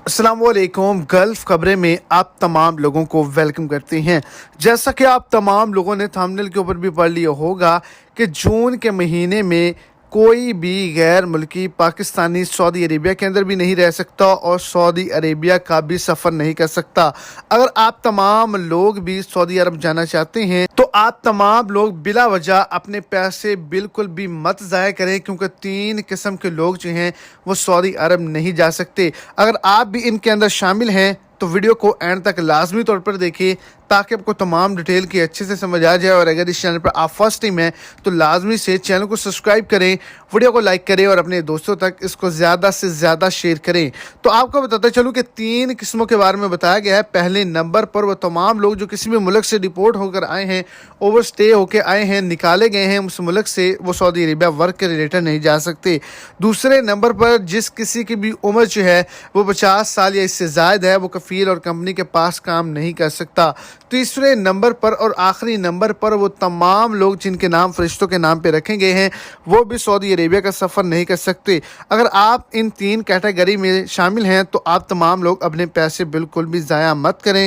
अस्सलाम वालेकुम। गल्फ खबरें में आप तमाम लोगों को वेलकम करते हैं। जैसा कि आप तमाम लोगों ने थंबनेल के ऊपर भी पढ़ लिया होगा कि जून के महीने में कोई भी गैर मुल्की पाकिस्तानी सऊदी अरेबिया के अंदर भी नहीं रह सकता और सऊदी अरेबिया का भी सफ़र नहीं कर सकता। अगर आप तमाम लोग भी सऊदी अरब जाना चाहते हैं तो आप तमाम लोग बिला वजह अपने पैसे बिल्कुल भी मत ज़ाया करें, क्योंकि 3 किस्म के लोग जो हैं वो सऊदी अरब नहीं जा सकते। अगर आप भी इनके अंदर शामिल हैं तो वीडियो को एंड तक लाजमी तौर पर देखिए ताकि आपको तमाम डिटेल की अच्छे से समझ आ जाए। और अगर इस चैनल पर आप फर्स्ट टाइम हैं तो लाजमी से चैनल को सब्सक्राइब करें, वीडियो को लाइक करें और अपने दोस्तों तक इसको ज़्यादा से ज़्यादा शेयर करें। तो आपको बताता चलूँ कि 3 किस्मों के बारे में बताया गया है। पहले नंबर पर वो तमाम लोग जो किसी भी मुल्क से डिपोर्ट होकर आए हैं, ओवर स्टे होकर आए हैं, निकाले गए हैं उस मुल्क से, वो सऊदी अरेबिया वर्क के रिलेटेड नहीं जा सकते। दूसरे नंबर पर जिस किसी की भी उम्र जो है वो 50 साल या इससे ज़ायद है, वो कफ़ील और कंपनी के पास काम नहीं कर सकता। तीसरे नंबर पर और आखिरी नंबर पर वो तमाम लोग जिनके नाम फरिश्तों के नाम पे रखे गए हैं वो भी सऊदी अरेबिया का सफ़र नहीं कर सकते। अगर आप इन 3 कैटेगरी में शामिल हैं तो आप तमाम लोग अपने पैसे बिल्कुल भी ज़ाया मत करें।